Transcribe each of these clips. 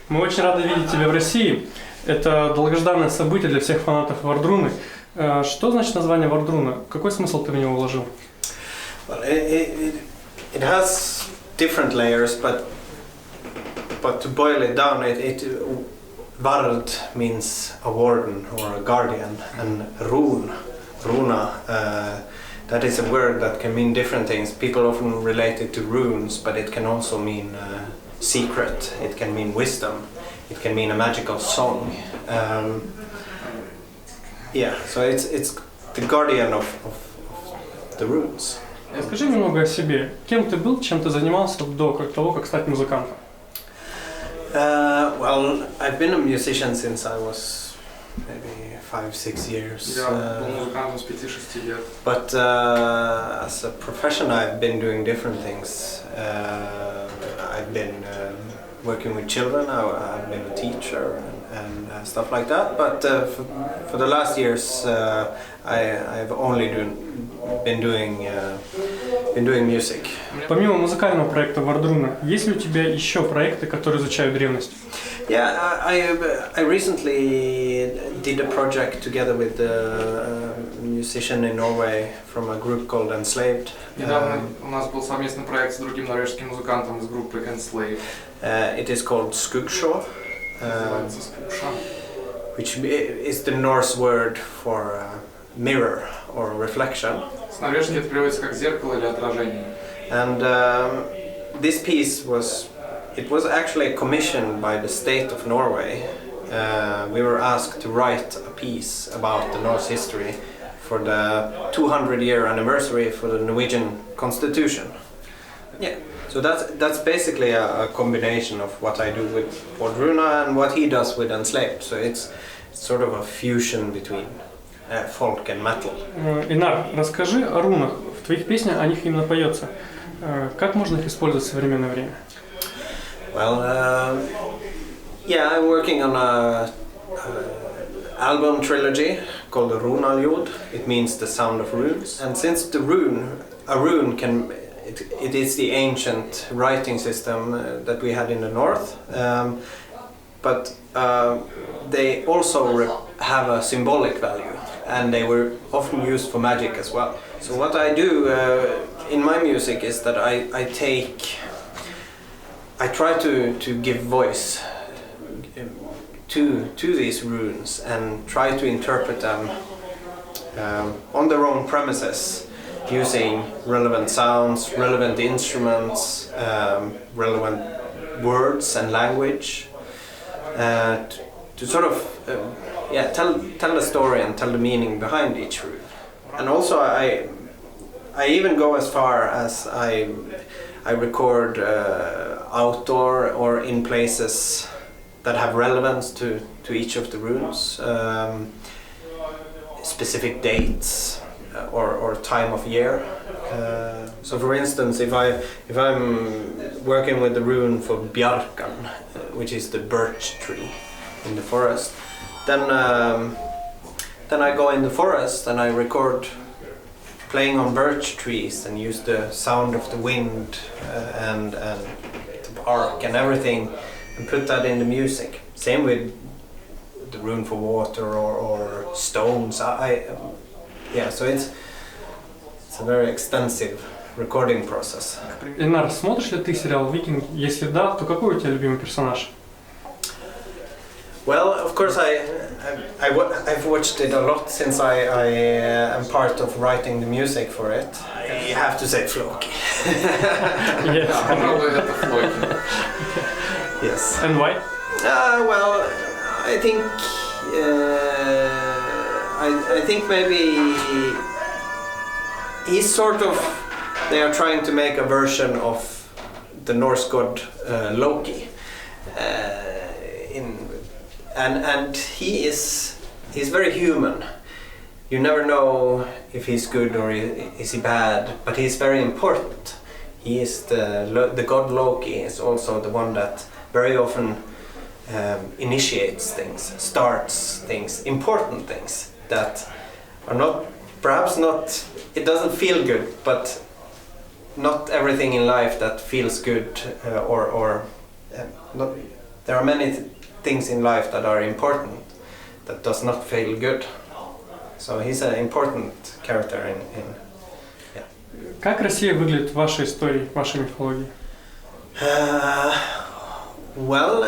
Мы очень рады видеть тебя в России. Это долгожданное событие для всех фанатов Wardruny. Что значит название Wardruna? Какой смысл ты в него вложил? Well, it has different layers, but to boil it down, Vard means a warden or a guardian, and Runa, that is a word that can mean different things. People often relate it to runes, but it can also mean secret, it can mean wisdom, it can mean a magical song. So it's the guardian of the runes. Расскажи немного о себе. Кем ты был, чем ты занимался до того, как стать музыкантом? Well, I've been a musician since I was maybe 5-6 years. Я был музыкантом с 5-6 лет. But as a profession, I've been doing different things. I've been working with children. I've been a teacher and stuff like that. But for the last years, I've only been doing music. Помимо музыкального проекта Wardruna, есть ли у тебя еще проекты, которые изучают древность? Yeah, I recently did a project together with a musician in Norway from a group called Enslaved. Недавно у нас был совместный проект с другим норвежским музыкантом из группы Enslaved. It is called Skuggsjå, which is the Norse word for mirror or reflection. С норвежского это переводится как зеркало или отражение. And this piece was actually commissioned by the state of Norway. We were asked to write a piece about the Norse history for the 200-year anniversary for the Norwegian Constitution. Yeah, so that's basically a combination of what I do with Wardruna and what he does with Enslaved. So it's sort of a fusion between folk and metal. Инар, расскажи о рунах. В твоих песнях о них именно поется. Как можно их использовать в современное время? Well, I'm working on a album trilogy called the Runaljod. It means the sound of runes. And since a rune it is the ancient writing system that we had in the north, but they also have a symbolic value, and they were often used for magic as well. So what I do in my music is that I try to give voice to these runes and try to interpret them on their own premises, using relevant sounds, relevant instruments, relevant words and language, to sort of tell the story and tell the meaning behind each rune. And also I even go as far as I record outdoor or in places that have relevance to each of the runes, specific dates or time of year. So for instance, if I'm working with the rune for Bjarkan, which is the birch tree in the forest, then I go in the forest and I record playing on birch trees and use the sound of the wind and the bark and everything and put that in the music. Same with the rune for water or stones. So it's a very extensive recording process. Инар, смотришь ли ты сериал «Викинги»? Если да, то какой у тебя любимый персонаж? Well, of course, I've watched it a lot since I am part of writing the music for it. You have to say Floki. Yes. And why? Well, I think maybe he's sort of. They are trying to make a version of the Norse god Loki. And he's very human. You never know if he's good or is he bad, but he's very important. He is the god Loki is also the one that very often initiates things, starts things, important things that are perhaps not. It doesn't feel good, but not everything in life that feels good or not. there are many things in life that are important that does not feel good. So he's an important character in yeah. Как Россия выглядит в вашей истории, в вашей мифологии? Well,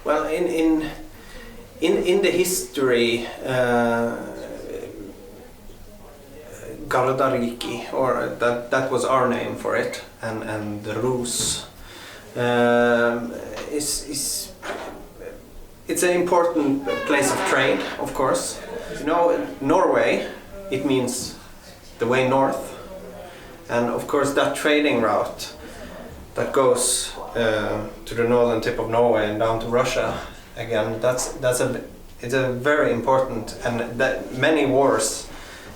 well in the history, Gardariki, or that was our name for it, and the Rus is it's an important place of trade, of course. You know, Norway, it means the way north, and of course that trading route that goes to the northern tip of Norway and down to Russia again. It's a very important, and that many wars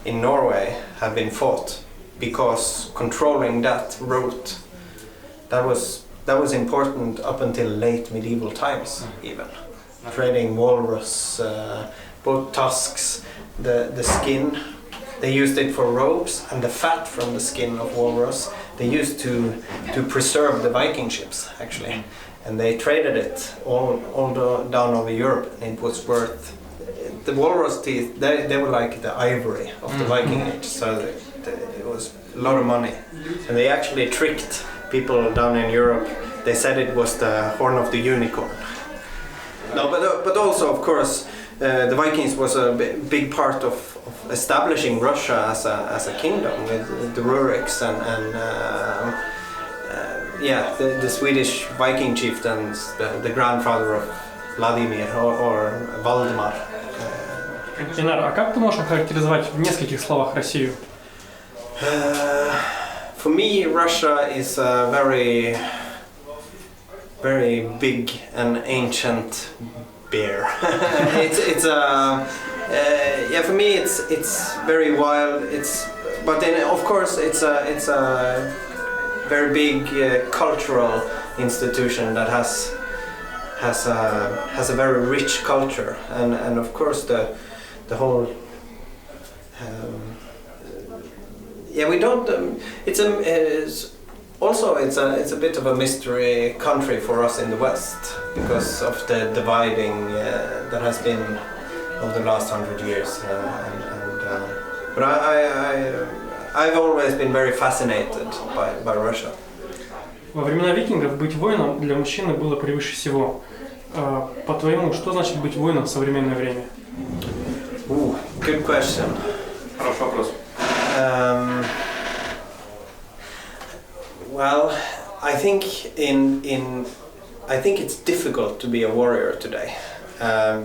in Norway have been fought because controlling that route, that was important up until late medieval times even. Trading walrus, both tusks, the skin, they used it for robes, and the fat from the skin of walrus they used to preserve the Viking ships actually, and they traded it all down over Europe, and it was worth, the walrus teeth, they were like the ivory of the Viking age, so it was a lot of money, and they actually tricked people down in Europe. They said it was the horn of the unicorn. No, but also of course the Vikings was a big part of establishing Russia as a kingdom with the Ruriks and the Swedish Viking chieftains, the grandfather of Vladimir or Valdemar. Инар, а как ты можешь охарактеризовать в нескольких словах Россию? For me, Russia is a very, very big and ancient bear. For me, it's very wild. But then of course it's a very big cultural institution that has a very rich culture, and of course the whole. We don't. It's a bit of a mystery country for us in the West because of the dividing that has been over the last 100 years. But I've always been very fascinated by Russia. Во времена викингов быть воином для мужчины было превыше всего. По-твоему, что значит быть воином в современное время? Good question. Хороший вопрос. Well, I think I think it's difficult to be a warrior today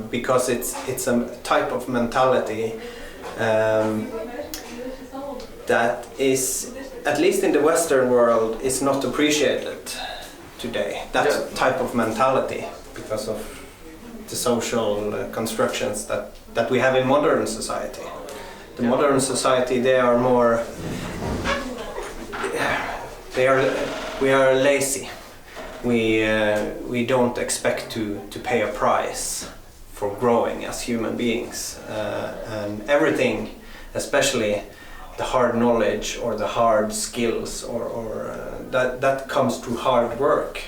because it's a type of mentality that is, at least in the Western world, is not appreciated today. That type of mentality because of the social constructions that we have in modern society. The modern society, we are lazy. We don't expect to pay a price for growing as human beings, and everything, especially the hard knowledge or the hard skills, or that comes through hard work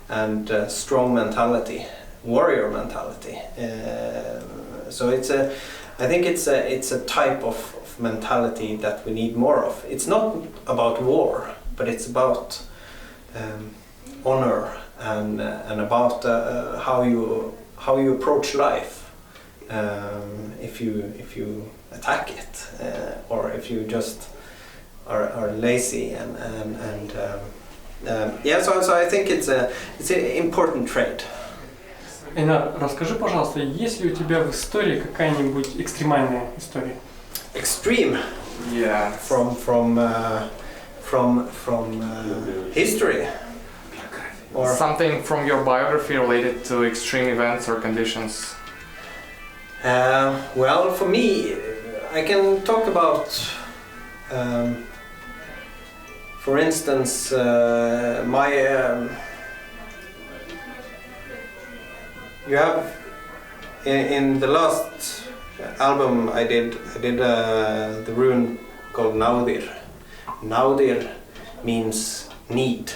and strong mentality, warrior mentality. So I think it's a type of mentality that we need more of. It's not about war, but it's about honor and about how you approach life. If you attack it, or if you just are lazy so I think it's an important trait. Эйнар, расскажи, пожалуйста, есть ли у тебя в истории какая-нибудь экстремальная история? Extreme? Yeah. From history? Or something from your biography related to extreme events or conditions? Well, for me, I can talk about, for instance, my. You have in the last album I did the rune called Naudir. Naudir means need,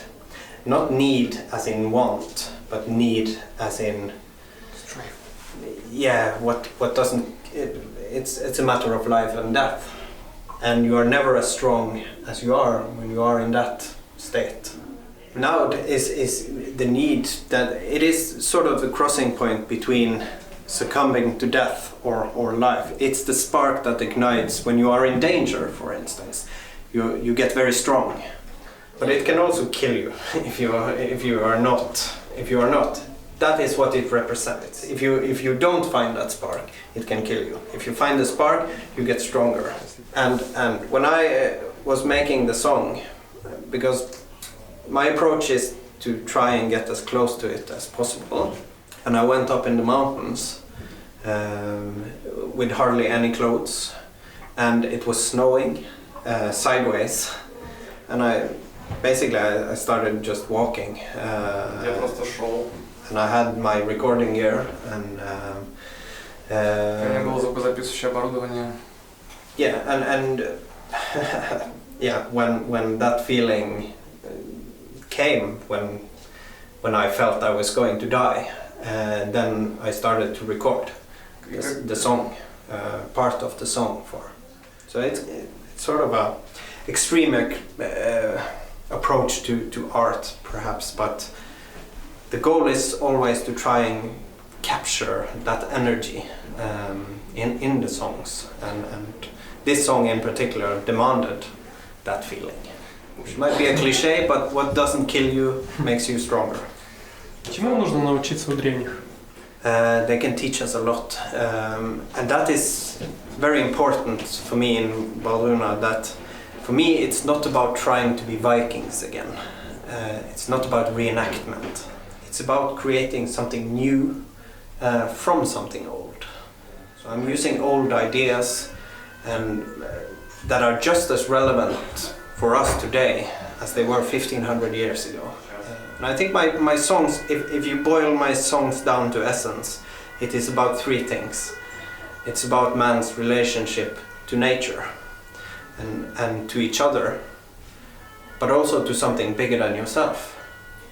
not need as in want, but need as in Strength. yeah, what doesn't it's a matter of life and death, and you are never as strong as you are when you are in that state. Now is the need that it is sort of the crossing point between succumbing to death or life. It's the spark that ignites when you are in danger, for instance. You get very strong, but it can also kill you if you are not. That is what it represents. If you don't find that spark, it can kill you. If you find the spark, you get stronger. And when I was making the song, because my approach is to try and get as close to it as possible, and I went up in the mountains with hardly any clothes, and it was snowing sideways, and I started just walking. Я просто шел. And I had my recording gear and У меня было звукозаписывающее оборудование. yeah, and yeah, when that feeling came, when I felt I was going to die, then I started to record the song, part of the song for. So it's sort of a extreme approach to art, perhaps, but the goal is always to try and capture that energy in the songs, and this song in particular demanded that feeling. It might be a cliche, but what doesn't kill you makes you stronger. Чему нужно научиться у древних? They can teach us a lot, and that is very important for me in Wardruna. That for me it's not about trying to be Vikings again. It's not about reenactment. It's about creating something new from something old. So I'm using old ideas and that are just as relevant for us today as they were 1500 years ago. And I think my songs, if you boil my songs down to essence, it is about three things. It's about man's relationship to nature and to each other, but also to something bigger than yourself.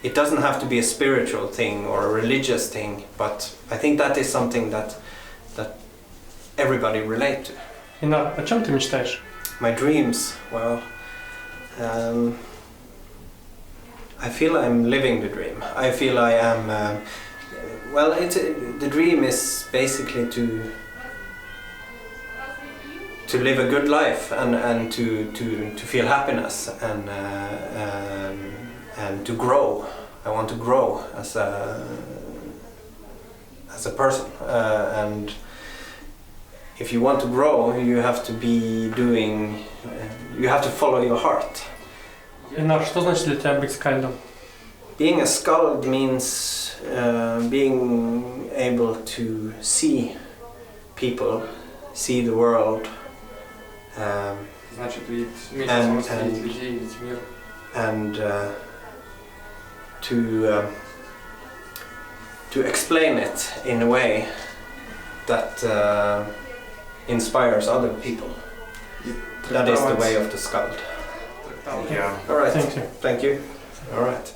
It doesn't have to be a spiritual thing or a religious thing, but I think that is something that everybody relate to. Инар, о чем ты мечтаешь? My dreams, well, I feel I'm living the dream. I feel I am, well, the dream is basically to live a good life and to feel happiness and to grow. I want to grow as a person, and if you want to grow, you have to be doing. You have to follow your heart. Инар, что значит для тебя быть скальдом? Being a skald means being able to see people, see the world, Значит, видеть возможность видеть людей, видеть мир. and to explain it in a way that inspires other people. That is the way of the skald. Yeah. All right. Thank you. Thank you. All right.